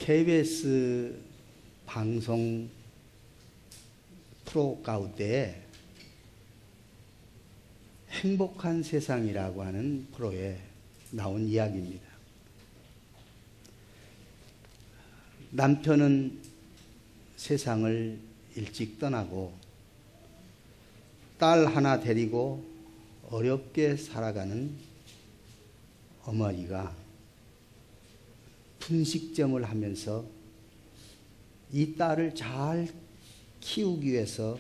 KBS 방송 프로 가운데 행복한 세상이라고 하는 프로에 나온 이야기입니다. 남편은 세상을 일찍 떠나고 딸 하나 데리고 어렵게 살아가는 어머니가 분식점을 하면서 이 딸을 잘 키우기 위해서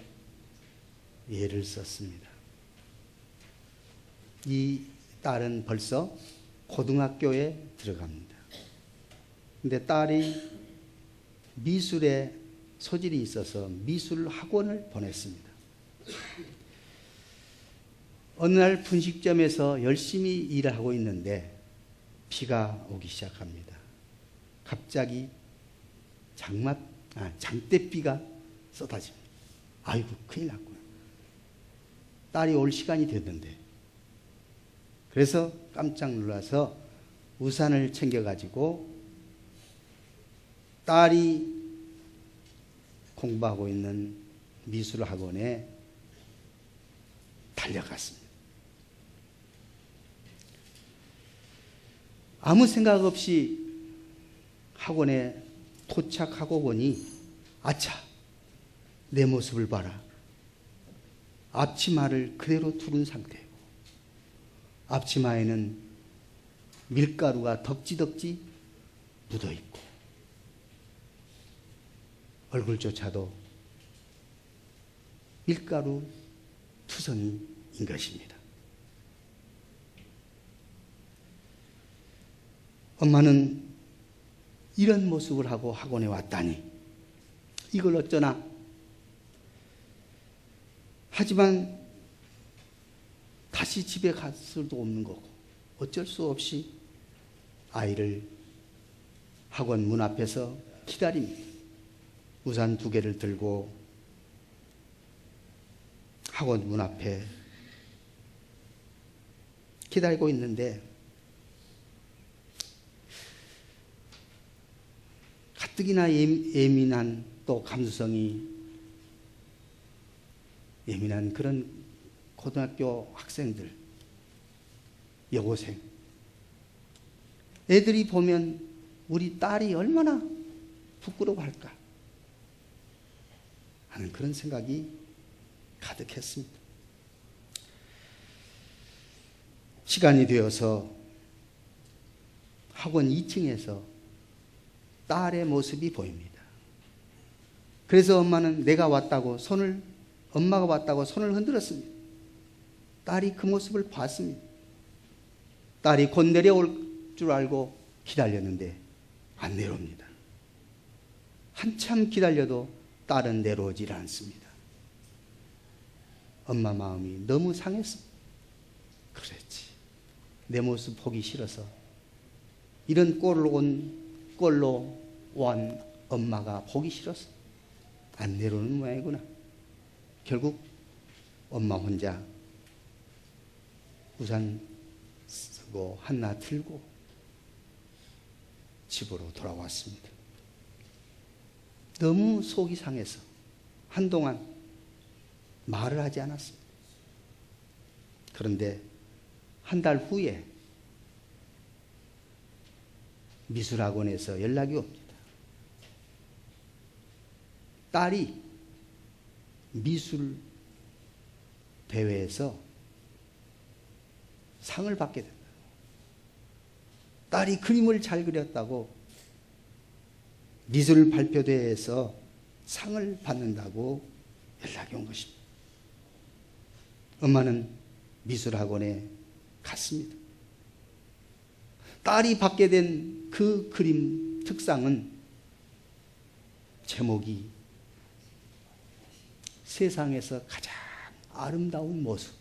애를 썼습니다. 이 딸은 벌써 고등학교에 들어갑니다. 근데 딸이 미술에 소질이 있어서 미술 학원을 보냈습니다. 어느 날 분식점에서 열심히 일을 하고 있는데 비가 오기 시작합니다. 갑자기 장대비가 쏟아집니다. 아이고, 큰일 났구나. 딸이 올 시간이 됐는데. 그래서 깜짝 놀라서 우산을 챙겨가지고 딸이 공부하고 있는 미술학원에 달려갔습니다. 아무 생각 없이 학원에 도착하고 보니 아차, 내 모습을 봐라. 앞치마를 그대로 두른 상태고 앞치마에는 밀가루가 덕지덕지 묻어있고 얼굴조차도 밀가루 투성이인 것입니다. 엄마는 이런 모습을 하고 학원에 왔다니 이걸 어쩌나. 하지만 다시 집에 갈 수도 없는 거고 어쩔 수 없이 아이를 학원 문 앞에서 기다립니다. 우산 2개를 들고 학원 문 앞에 기다리고 있는데 가뜩이나 예민한 또 감수성이 예민한 그런 고등학교 학생들, 여고생, 애들이 보면 우리 딸이 얼마나 부끄러워할까 하는 그런 생각이 가득했습니다. 시간이 되어서 학원 2층에서 딸의 모습이 보입니다. 그래서 엄마는 엄마가 왔다고 손을 흔들었습니다. 딸이 그 모습을 봤습니다. 딸이 곧 내려올 줄 알고 기다렸는데 안 내려옵니다. 한참 기다려도 딸은 내려오질 않습니다. 엄마 마음이 너무 상했습니다. 그랬지. 내 모습 보기 싫어서 이런 꼴로 온 엄마가 보기 싫어서 안 내려오는 모양이구나. 결국 엄마 혼자 우산 쓰고 하나 들고 집으로 돌아왔습니다. 너무 속이 상해서 한동안 말을 하지 않았습니다. 그런데 한 달 후에 미술학원에서 연락이 옵니다. 딸이 미술 대회에서 상을 받게 된다. 딸이 그림을 잘 그렸다고 미술 발표대회에서 상을 받는다고 연락이 온 것입니다. 엄마는 미술학원에 갔습니다. 딸이 받게 된 그 그림 특상은 제목이 세상에서 가장 아름다운 모습.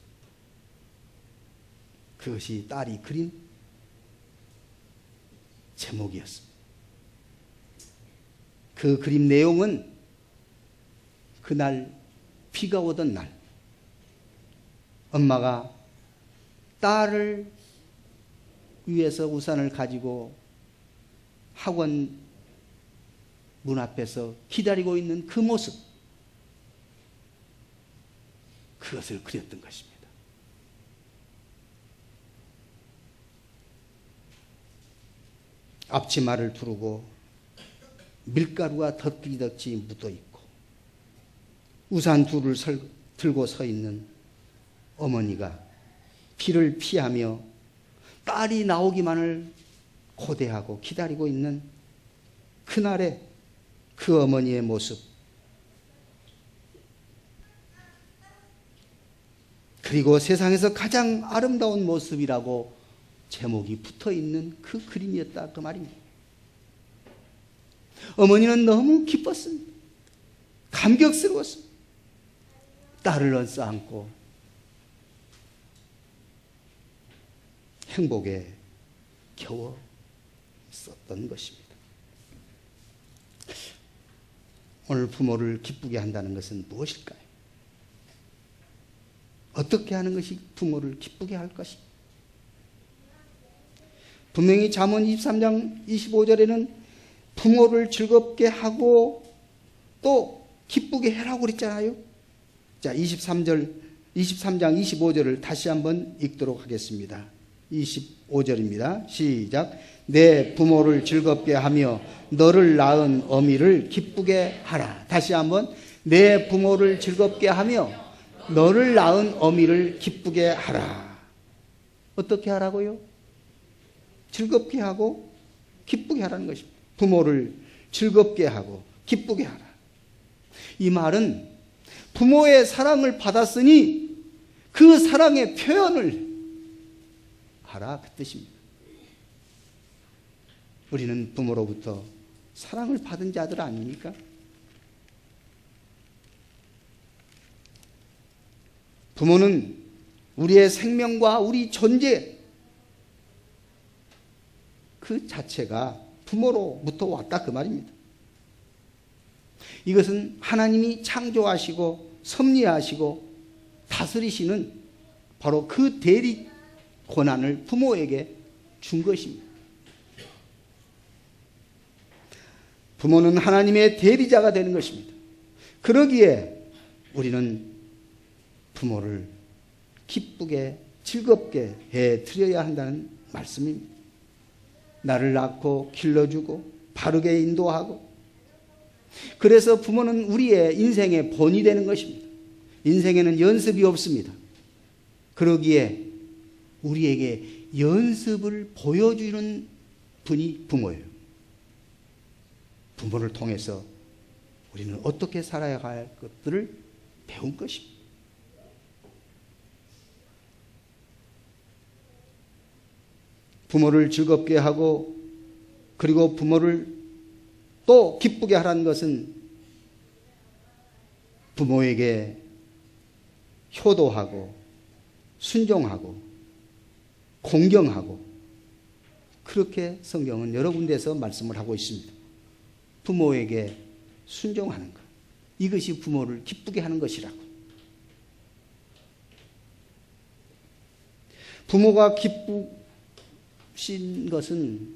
그것이 딸이 그린 제목이었습니다. 그 그림 내용은 그날 비가 오던 날 엄마가 딸을 위해서 우산을 가지고 학원 문 앞에서 기다리고 있는 그 모습, 그것을 그렸던 것입니다. 앞치마를 두르고 밀가루가 덕지덕지 묻어 있고 우산 둘을 들고 서 있는 어머니가 비를 피하며 딸이 나오기만을 고대하고 기다리고 있는 그날의 그 어머니의 모습, 그리고 세상에서 가장 아름다운 모습이라고 제목이 붙어 있는 그 그림이었다, 그 말입니다. 어머니는 너무 기뻤습니다. 감격스러웠습니다. 딸을 얹어안고 행복에 겨워 있었던 것입니다. 오늘 부모를 기쁘게 한다는 것은 무엇일까요? 어떻게 하는 것이 부모를 기쁘게 할 것입니까? 분명히 잠언 23장 25절에는 부모를 즐겁게 하고 또 기쁘게 해라고 그랬잖아요. 자, 23장 25절을 다시 한번 읽도록 하겠습니다. 25절입니다. 시작. 내 부모를 즐겁게 하며 너를 낳은 어미를 기쁘게 하라. 다시 한번. 내 부모를 즐겁게 하며 너를 낳은 어미를 기쁘게 하라. 어떻게 하라고요? 즐겁게 하고 기쁘게 하라는 것입니다. 부모를 즐겁게 하고 기쁘게 하라. 이 말은 부모의 사랑을 받았으니 그 사랑의 표현을 하라, 그 뜻입니다. 우리는 부모로부터 사랑을 받은 자들 아닙니까? 부모는 우리의 생명과 우리 존재 그 자체가 부모로부터 왔다, 그 말입니다. 이것은 하나님이 창조하시고 섭리하시고 다스리시는 바로 그 대리 권한을 부모에게 준 것입니다. 부모는 하나님의 대리자가 되는 것입니다. 그러기에 우리는 부모를 기쁘게 즐겁게 해드려야 한다는 말씀입니다. 나를 낳고 길러주고 바르게 인도하고, 그래서 부모는 우리의 인생의 본이 되는 것입니다. 인생에는 연습이 없습니다. 그러기에 우리에게 연습을 보여주는 분이 부모예요. 부모를 통해서 우리는 어떻게 살아야 할 것들을 배운 것입니다. 부모를 즐겁게 하고 그리고 부모를 또 기쁘게 하라는 것은 부모에게 효도하고 순종하고 공경하고, 그렇게 성경은 여러 군데에서 말씀을 하고 있습니다. 부모에게 순종하는 것, 이것이 부모를 기쁘게 하는 것이라고. 부모가 기쁘신 것은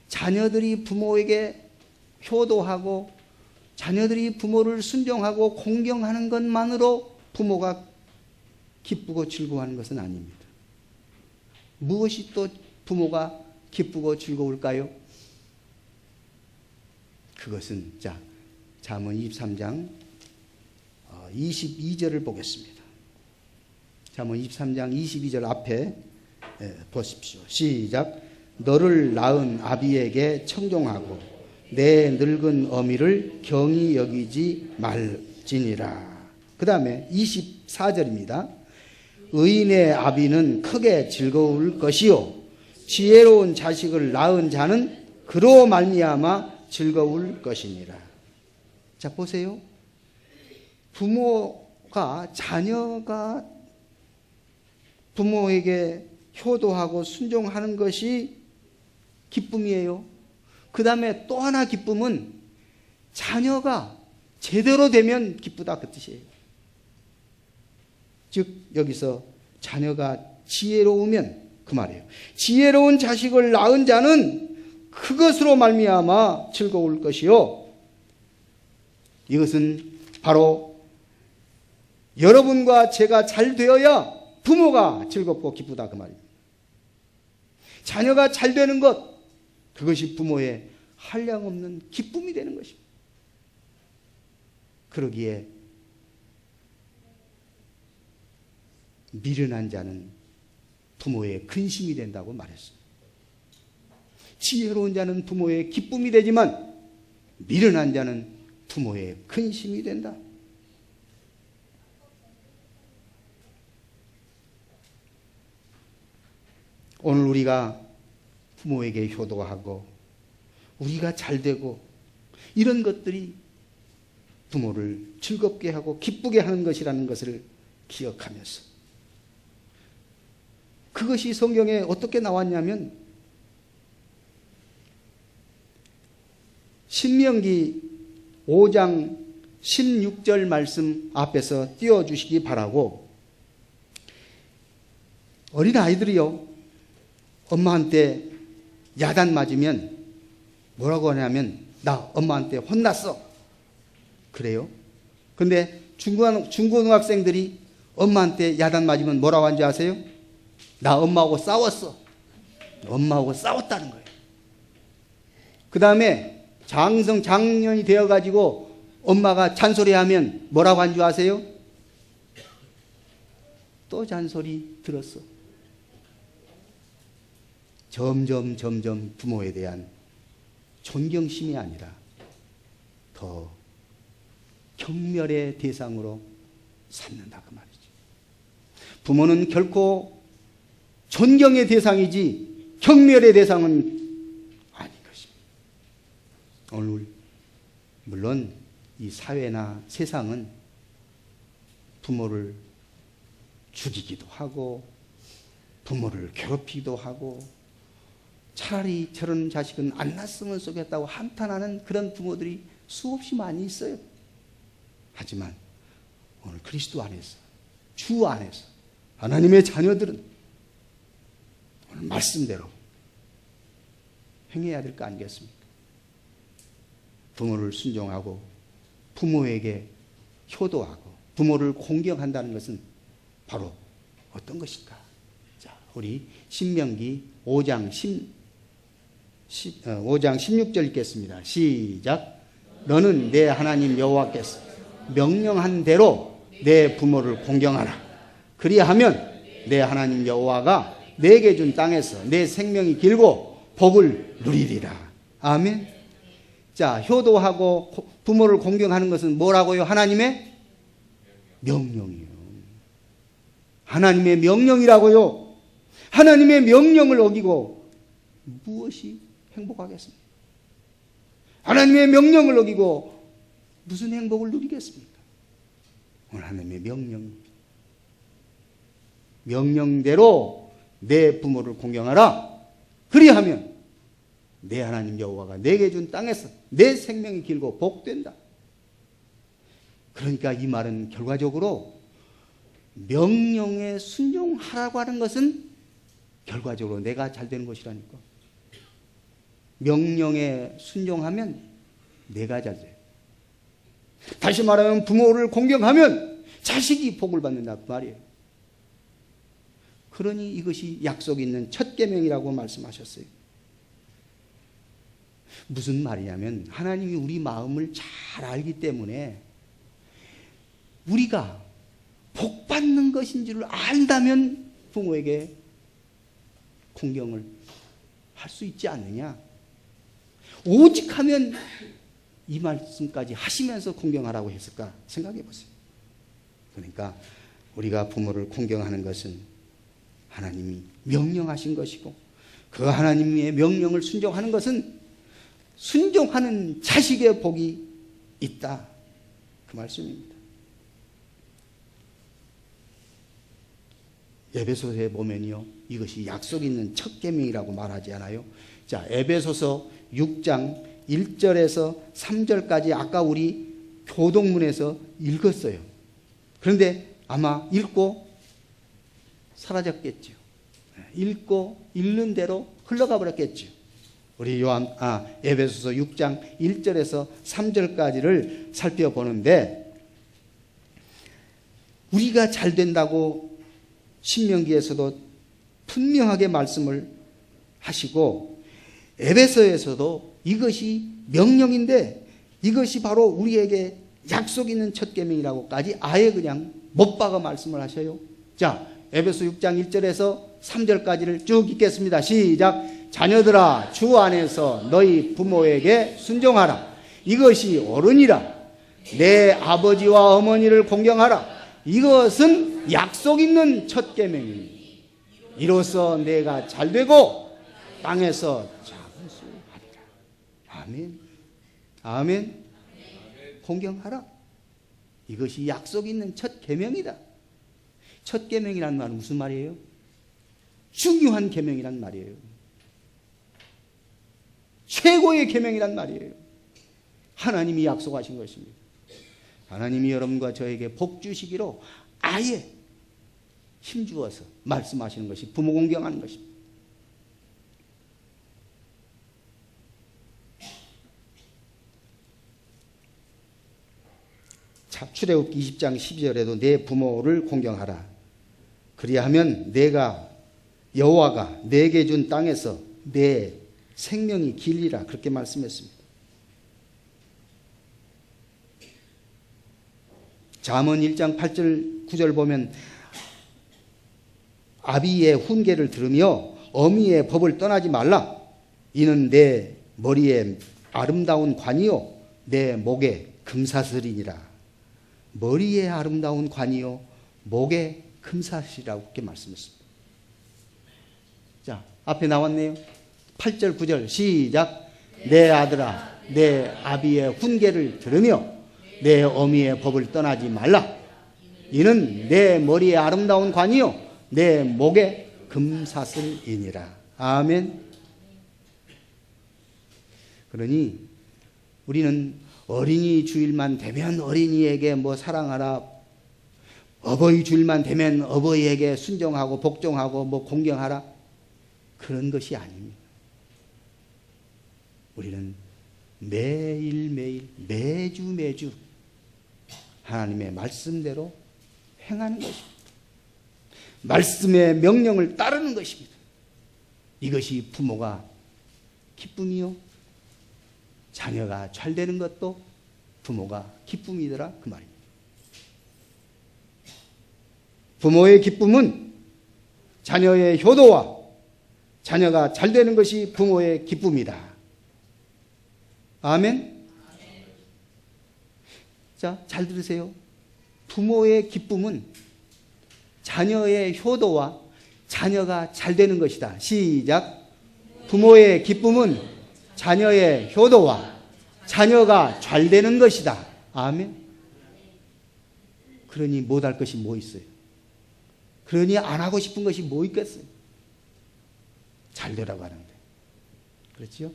자녀들이 부모에게 효도하고 자녀들이 부모를 순종하고 공경하는 것만으로 부모가 기쁘고 즐거워하는 것은 아닙니다. 무엇이 또 부모가 기쁘고 즐거울까요? 그것은 잠언 23장 22절을 보겠습니다. 잠언 23장 22절 앞에 보십시오. 시작. 너를 낳은 아비에게 청종하고 내 늙은 어미를 경히 여기지 말지니라. 그 다음에 24절입니다. 의인의 아비는 크게 즐거울 것이요 지혜로운 자식을 낳은 자는 그로 말미암아 즐거울 것이니라. 자, 보세요. 자녀가 부모에게 효도하고 순종하는 것이 기쁨이에요. 그 다음에 또 하나 기쁨은 자녀가 제대로 되면 기쁘다, 그 뜻이에요. 즉 여기서 자녀가 지혜로우면 그 말이에요. 지혜로운 자식을 낳은 자는 그것으로 말미암아 즐거울 것이요 이것은 바로 여러분과 제가 잘 되어야 부모가 즐겁고 기쁘다 그 말입니다. 자녀가 잘 되는 것, 그것이 부모의 한량없는 기쁨이 되는 것입니다. 그러기에 미련한 자는 부모의 근심이 된다고 말했습니다. 지혜로운 자는 부모의 기쁨이 되지만 미련한 자는 부모의 근심이 된다. 오늘 우리가 부모에게 효도하고 우리가 잘 되고 이런 것들이 부모를 즐겁게 하고 기쁘게 하는 것이라는 것을 기억하면서, 그것이 성경에 어떻게 나왔냐면 신명기 5장 16절 말씀 앞에서 띄워주시기 바라고, 어린아이들이요 엄마한테 야단 맞으면 뭐라고 하냐면 나 엄마한테 혼났어 그래요. 근데 중고등학생들이 엄마한테 야단 맞으면 뭐라고 하는지 아세요? 나 엄마하고 싸웠어. 엄마하고 싸웠다는 거예요. 그 다음에 장년이 되어가지고 엄마가 잔소리하면 뭐라고 한 줄 아세요? 또 잔소리 들었어. 점점 부모에 대한 존경심이 아니라 더 경멸의 대상으로 삼는다 그 말이죠. 부모는 결코 존경의 대상이지 경멸의 대상은 아닌 것입니다. 오늘 물론 이 사회나 세상은 부모를 죽이기도 하고 부모를 괴롭히기도 하고 차라리 저런 자식은 안 낳았으면 좋겠다고 한탄하는 그런 부모들이 수없이 많이 있어요. 하지만 오늘 그리스도 안에서, 주 안에서 하나님의 자녀들은 오늘 말씀대로 행해야 될 거 아니겠습니까? 부모를 순종하고 부모에게 효도하고 부모를 공경한다는 것은 바로 어떤 것일까? 자, 우리 신명기 5장 16절 읽겠습니다. 시작. 너는 내 하나님 여호와께서 명령한 대로 내 부모를 공경하라. 그리하면 내 하나님 여호와가 내게 준 땅에서 내 생명이 길고 복을 누리리라. 아멘. 자, 효도하고 부모를 공경하는 것은 뭐라고요? 하나님의 명령이요. 하나님의 명령이라고요. 하나님의 명령을 어기고 무엇이 행복하겠습니까? 하나님의 명령을 어기고 무슨 행복을 누리겠습니까? 오늘 하나님의 명령대로 내 부모를 공경하라. 그리하면 내 하나님 여호와가 내게 준 땅에서 내 생명이 길고 복된다. 그러니까 이 말은 결과적으로 명령에 순종하라고 하는 것은 결과적으로 내가 잘 되는 것이라니까. 명령에 순종하면 내가 잘 돼. 다시 말하면 부모를 공경하면 자식이 복을 받는다 그 말이에요. 그러니 이것이 약속 있는 첫 계명이라고 말씀하셨어요. 무슨 말이냐면 하나님이 우리 마음을 잘 알기 때문에 우리가 복 받는 것인 줄을 안다면 부모에게 공경을 할 수 있지 않느냐. 오직 하면 이 말씀까지 하시면서 공경하라고 했을까 생각해 보세요. 그러니까 우리가 부모를 공경하는 것은 하나님이 명령하신 것이고 그 하나님의 명령을 순종하는 것은 순종하는 자식의 복이 있다 그 말씀입니다. 에베소서에 보면요 이것이 약속 있는 첫 계명이라고 말하지 않아요? 자, 에베소서 6장 1절에서 3절까지 아까 우리 교동문에서 읽었어요. 그런데 아마 읽고 사라졌겠죠. 읽고 읽는 대로 흘러가 버렸겠죠. 우리 에베소서 6장 1절에서 3절까지를 살펴보는데, 우리가 잘 된다고 신명기에서도 분명하게 말씀을 하시고, 에베소에서도 이것이 명령인데 이것이 바로 우리에게 약속 있는 첫 계명이라고까지 아예 그냥 못 박아 말씀을 하셔요. 자, 에베소 6장 1절에서 3절까지를 쭉 읽겠습니다. 시작. 자녀들아, 주 안에서 너희 부모에게 순종하라. 이것이 옳으니라. 내 아버지와 어머니를 공경하라. 이것은 약속 있는 첫 계명이니 이로써 내가 잘되고 땅에서 장수하리라. 아멘. 아멘. 공경하라. 이것이 약속 있는 첫 계명이다. 첫 계명이란 말은 무슨 말이에요? 중요한 계명이란 말이에요. 최고의 계명이란 말이에요. 하나님이 약속하신 것입니다. 하나님이 여러분과 저에게 복 주시기로 아예 힘주어서 말씀하시는 것이 부모 공경하는 것입니다. 자, 출애굽기 20장 12절에도 내 부모를 공경하라. 그리하면 내가 여호와가 내게 준 땅에서 내 생명이 길리라. 그렇게 말씀했습니다. 잠언 1장 8절 9절 보면 아비의 훈계를 들으며 어미의 법을 떠나지 말라. 이는 내 머리에 아름다운 관이요 내 목에 금사슬이니라. 머리에 아름다운 관이요 목에 금사슬이라고 그렇게 말씀했습니다. 자, 앞에 나왔네요. 8절 9절 시작. 내 아들아, 내 아비의 훈계를 들으며 내 어미의 법을 떠나지 말라. 이는 내 머리에 아름다운 관이요 내 목에 금사슬이니라. 아멘. 그러니 우리는 어린이 주일만 되면 어린이에게 뭐 사랑하라, 어버이 주일만 되면 어버이에게 순종하고 복종하고 뭐 공경하라, 그런 것이 아닙니다. 우리는 매일매일 매주 하나님의 말씀대로 행하는 것입니다. 말씀의 명령을 따르는 것입니다. 이것이 부모가 기쁨이요 자녀가 잘 되는 것도 부모가 기쁨이더라, 그 말입니다. 부모의 기쁨은 자녀의 효도와 자녀가 잘 되는 것이 부모의 기쁨이다. 아멘. 자, 잘 들으세요. 부모의 기쁨은 자녀의 효도와 자녀가 잘 되는 것이다. 시작. 부모의 기쁨은 자녀의 효도와 자녀가 잘 되는 것이다. 아멘. 그러니 못할 것이 뭐 있어요? 그러니 안 하고 싶은 것이 뭐 있겠어요? 잘 되라고 하는데. 그렇죠?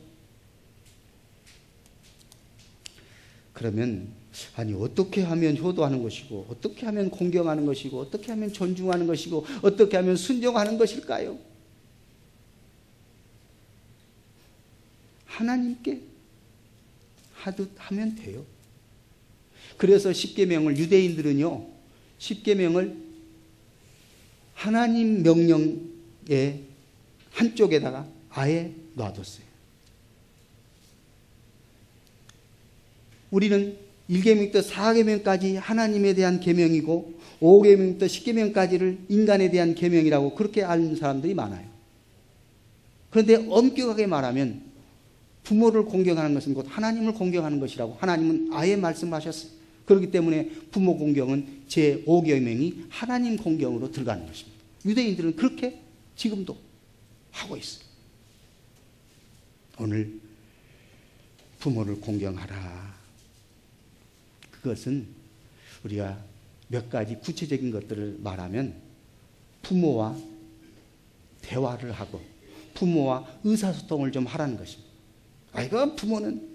그러면 아니 어떻게 하면 효도하는 것이고 어떻게 하면 공경하는 것이고 어떻게 하면 존중하는 것이고 어떻게 하면 순종하는 것일까요? 하나님께 하듯 하면 돼요. 그래서 십계명을 유대인들은요, 십계명을 하나님 명령의 한쪽에다가 아예 놔뒀어요. 우리는 1계명부터 4계명까지 하나님에 대한 계명이고 5계명부터 10계명까지를 인간에 대한 계명이라고 그렇게 아는 사람들이 많아요. 그런데 엄격하게 말하면 부모를 공경하는 것은 곧 하나님을 공경하는 것이라고 하나님은 아예 말씀하셨어요. 그렇기 때문에 부모 공경은 제5계명이 하나님 공경으로 들어가는 것입니다. 유대인들은 그렇게 지금도 하고 있어요. 오늘 부모를 공경하라. 그것은 우리가 몇 가지 구체적인 것들을 말하면 부모와 대화를 하고 부모와 의사소통을 좀 하라는 것입니다. 아이고 부모는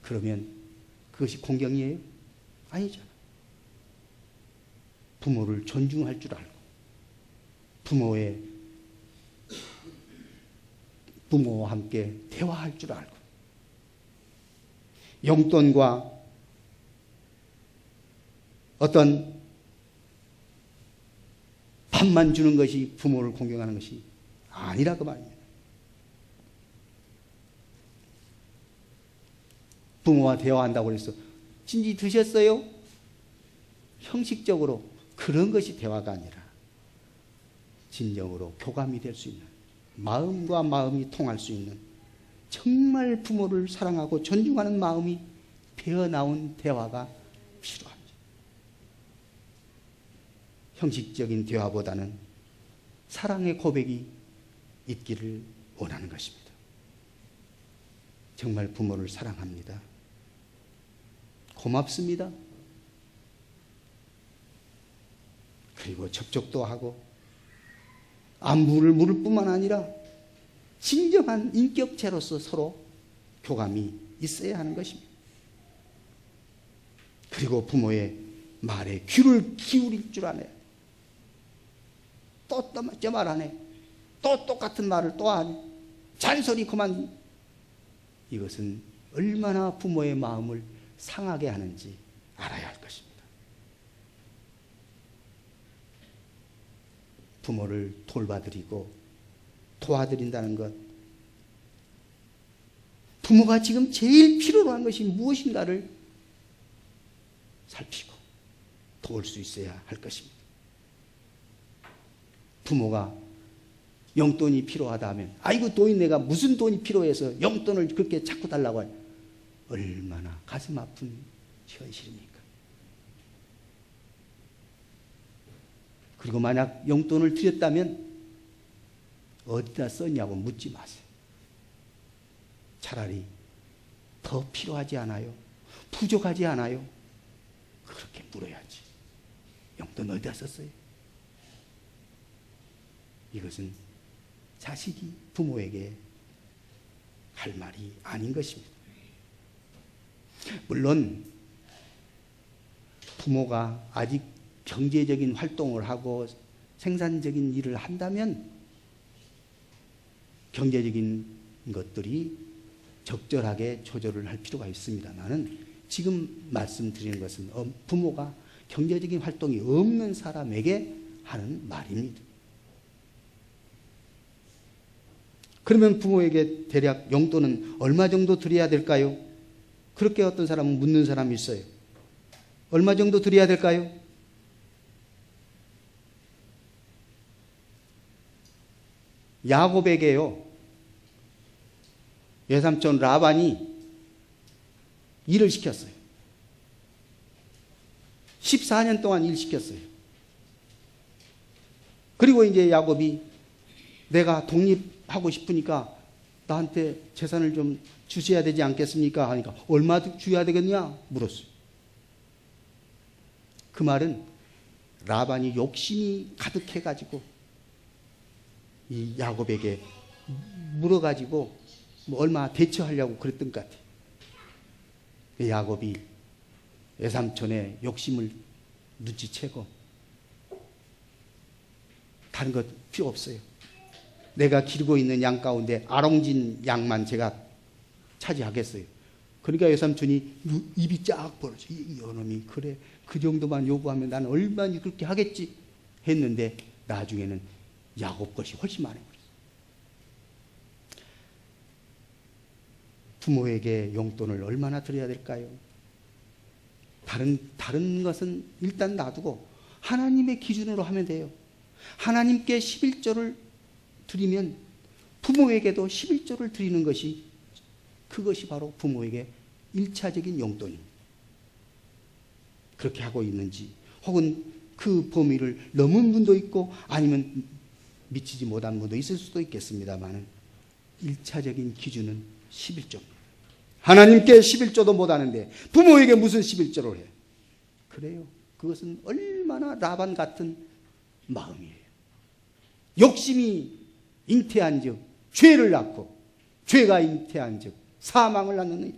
그러면 그것이 공경이에요? 아니잖아. 부모를 존중할 줄 알고 부모의 부모와 함께 대화할 줄 알고 용돈과 어떤 밥만 주는 것이 부모를 공경하는 것이 아니라 그 말입니다. 부모와 대화한다고 해서 진지 드셨어요? 형식적으로 그런 것이 대화가 아니라 진정으로 교감이 될 수 있는, 마음과 마음이 통할 수 있는, 정말 부모를 사랑하고 존중하는 마음이 배어나온 대화가 필요합니다. 형식적인 대화보다는 사랑의 고백이 있기를 원하는 것입니다. 정말 부모를 사랑합니다. 고맙습니다. 그리고 접촉도 하고 안부를 물을 뿐만 아니라 진정한 인격체로서 서로 교감이 있어야 하는 것입니다. 그리고 부모의 말에 귀를 기울일 줄 아네. 또 저 말 하네. 또 똑같은 말을 또 하네. 잔소리 그만. 이것은 얼마나 부모의 마음을 상하게 하는지 알아야 할 것입니다. 부모를 돌봐드리고 도와드린다는 것, 부모가 지금 제일 필요로 한 것이 무엇인가를 살피고 도울 수 있어야 할 것입니다. 부모가 용돈이 필요하다 하면 아이고 돈이 내가 무슨 돈이 필요해서 용돈을 그렇게 자꾸 달라고 할, 얼마나 가슴 아픈 현실입니까? 그리고 만약 용돈을 드렸다면 어디다 썼냐고 묻지 마세요. 차라리 더 필요하지 않아요? 부족하지 않아요? 그렇게 물어야지. 용돈 어디다 썼어요? 이것은 자식이 부모에게 할 말이 아닌 것입니다. 물론 부모가 아직 경제적인 활동을 하고 생산적인 일을 한다면 경제적인 것들이 적절하게 조절을 할 필요가 있습니다만은 지금 말씀드리는 것은 부모가 경제적인 활동이 없는 사람에게 하는 말입니다. 그러면 부모에게 대략 용돈은 얼마 정도 드려야 될까요? 그렇게 어떤 사람은 묻는 사람이 있어요. 얼마 정도 드려야 될까요? 야곱에게요, 외삼촌 라반이 일을 시켰어요. 14년 동안 일 시켰어요. 그리고 이제 야곱이 내가 독립하고 싶으니까 나한테 재산을 좀 주셔야 되지 않겠습니까? 하니까 얼마 줘야 되겠냐? 물었어요. 그 말은 라반이 욕심이 가득해가지고 이 야곱에게 물어가지고 뭐 얼마 대처하려고 그랬던 것 같아요. 야곱이 외삼촌의 욕심을 눈치채고 다른 것 필요 없어요. 내가 기르고 있는 양 가운데 아롱진 양만 제가 차지하겠어요. 그러니까 외삼촌이 입이 쫙 벌어져. 이놈이 그래 그 정도만 요구하면 나는 얼마나 그렇게 하겠지 했는데 나중에는 야곱 것이 훨씬 많아버렸어요. 부모에게 용돈을 얼마나 드려야 될까요? 다른 것은 일단 놔두고 하나님의 기준으로 하면 돼요. 하나님께 11조를 드리면 부모에게도 11조를 드리는 것이, 그것이 바로 부모에게 1차적인 용돈입니다. 그렇게 하고 있는지, 혹은 그 범위를 넘은 분도 있고 아니면 미치지 못한 분도 있을 수도 있겠습니다만 1차적인 기준은 11조입니다. 하나님께 11조도 못하는데 부모에게 무슨 11조를 해? 그래요. 그것은 얼마나 라반 같은 마음이에요. 욕심이 잉태한 즉 죄를 낳고 죄가 잉태한 즉 사망을 낳느니라.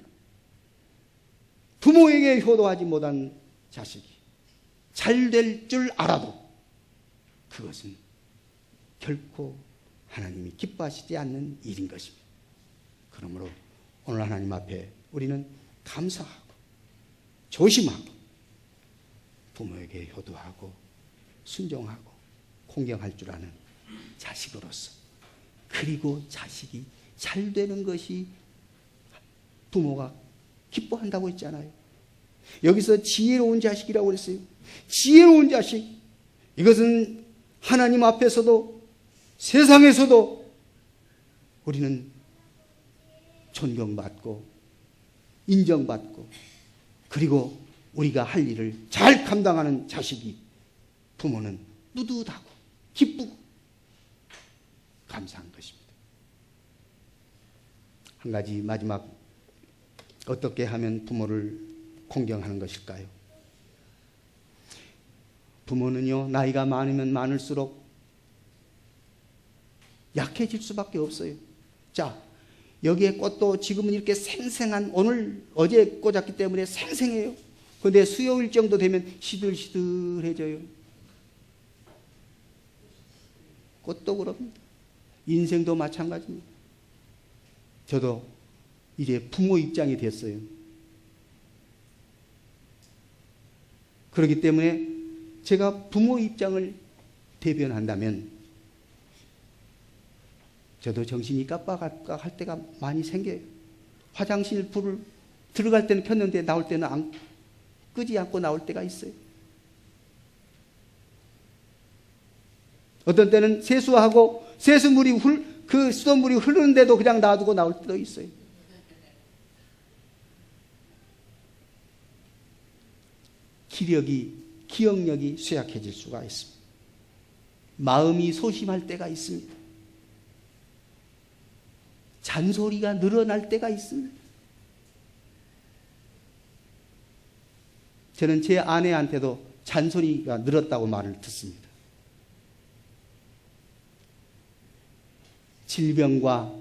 부모에게 효도하지 못한 자식이 잘 될 줄 알아도 그것은 결코 하나님이 기뻐하시지 않는 일인 것입니다. 그러므로 오늘 하나님 앞에 우리는 감사하고 조심하고 부모에게 효도하고 순종하고 공경할 줄 아는 자식으로서, 그리고 자식이 잘 되는 것이 부모가 기뻐한다고 했잖아요. 여기서 지혜로운 자식이라고 했어요. 지혜로운 자식, 이것은 하나님 앞에서도 세상에서도 우리는 존경받고 인정받고, 그리고 우리가 할 일을 잘 감당하는 자식이 부모는 뿌듯하고 기쁘고 감사한 것입니다. 한 가지 마지막, 어떻게 하면 부모를 공경하는 것일까요? 부모는요, 나이가 많으면 많을수록 약해질 수밖에 없어요. 자, 여기에 꽃도 지금은 이렇게 생생한, 어제 꽂았기 때문에 생생해요. 그런데 수요일 정도 되면 시들시들해져요. 꽃도 그럽니다. 인생도 마찬가지입니다. 저도 이제 부모 입장이 됐어요. 그렇기 때문에 제가 부모 입장을 대변한다면 저도 정신이 깜빡할 때가 많이 생겨요. 화장실 불을 들어갈 때는 켰는데 나올 때는 끄지 않고 나올 때가 있어요. 어떤 때는 세수하고 세수물이 그 수돗물이 흐르는데도 그냥 놔두고 나올 때도 있어요. 기억력이 쇠약해질 수가 있습니다. 마음이 소심할 때가 있습니다. 잔소리가 늘어날 때가 있습니다. 저는 제 아내한테도 잔소리가 늘었다고 말을 듣습니다. 질병과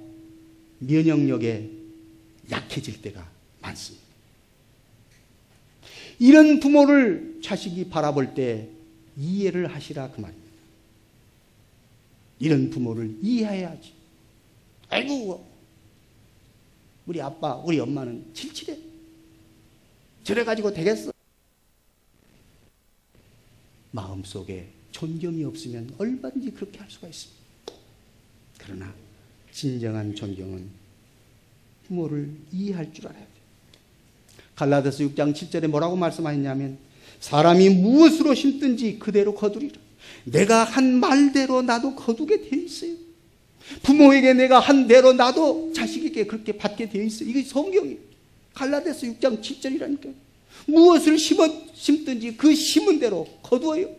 면역력에 약해질 때가 많습니다. 이런 부모를 자식이 바라볼 때 이해를 하시라 그 말입니다. 이런 부모를 이해해야지. 아이고, 우리 아빠, 우리 엄마는 칠칠해. 저래가지고 되겠어. 마음속에 존경이 없으면 얼마든지 그렇게 할 수가 있습니다. 그러나 진정한 존경은 부모를 이해할 줄 알아야 돼요. 갈라디아서 6장 7절에 뭐라고 말씀하셨냐면, 사람이 무엇으로 심든지 그대로 거두리라. 내가 한 말대로 나도 거두게 되어 있어요. 부모에게 내가 한 대로 나도 자식에게 그렇게 받게 되어 있어요. 이게 성경이에요. 갈라디아서 6장 7절이라니까요. 무엇을 심든지 그 심은 대로 거두어요.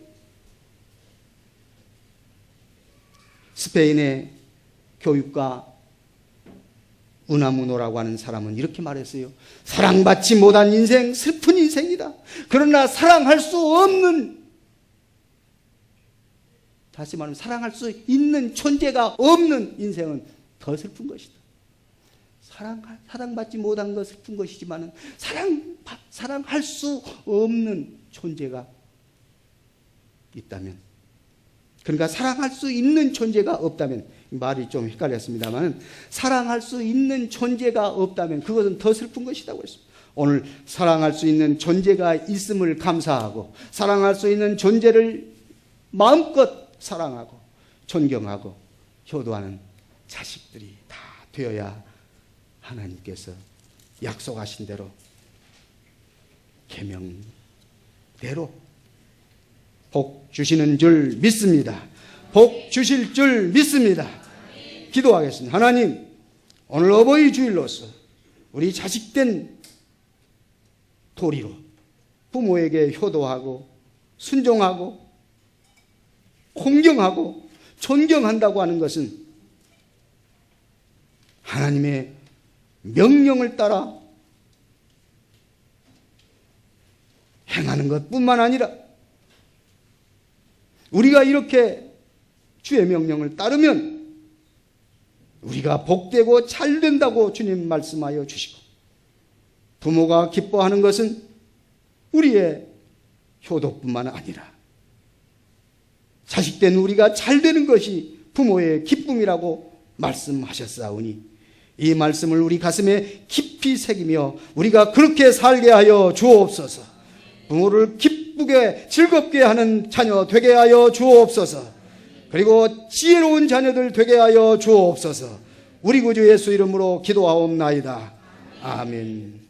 스페인의 교육가 우나무노라고 하는 사람은 이렇게 말했어요. 사랑받지 못한 인생, 슬픈 인생이다. 그러나 사랑할 수 없는, 다시 말하면 사랑할 수 있는 존재가 없는 인생은 더 슬픈 것이다. 사랑받지 못한 것 슬픈 것이지만 사랑할 수 없는 존재가 있다면, 그러니까 사랑할 수 있는 존재가 없다면, 말이 좀 헷갈렸습니다만, 사랑할 수 있는 존재가 없다면 그것은 더 슬픈 것이라고 했습니다. 오늘 사랑할 수 있는 존재가 있음을 감사하고, 사랑할 수 있는 존재를 마음껏 사랑하고 존경하고 효도하는 자식들이 다 되어야 하나님께서 약속하신 대로 계명대로 복 주시는 줄 믿습니다. 복 주실 줄 믿습니다. 기도하겠습니다. 하나님, 오늘 어버이 주일로서 우리 자식된 도리로 부모에게 효도하고 순종하고 공경하고 존경한다고 하는 것은 하나님의 명령을 따라 행하는 것뿐만 아니라, 우리가 이렇게 주의 명령을 따르면 우리가 복되고 잘 된다고 주님 말씀하여 주시고, 부모가 기뻐하는 것은 우리의 효도뿐만 아니라 자식된 우리가 잘 되는 것이 부모의 기쁨이라고 말씀하셨사오니 이 말씀을 우리 가슴에 깊이 새기며 우리가 그렇게 살게 하여 주옵소서. 부모를 기쁘게 즐겁게 하는 자녀 되게 하여 주옵소서. 그리고 지혜로운 자녀들 되게 하여 주옵소서. 우리 구주 예수 이름으로 기도하옵나이다. 아멘.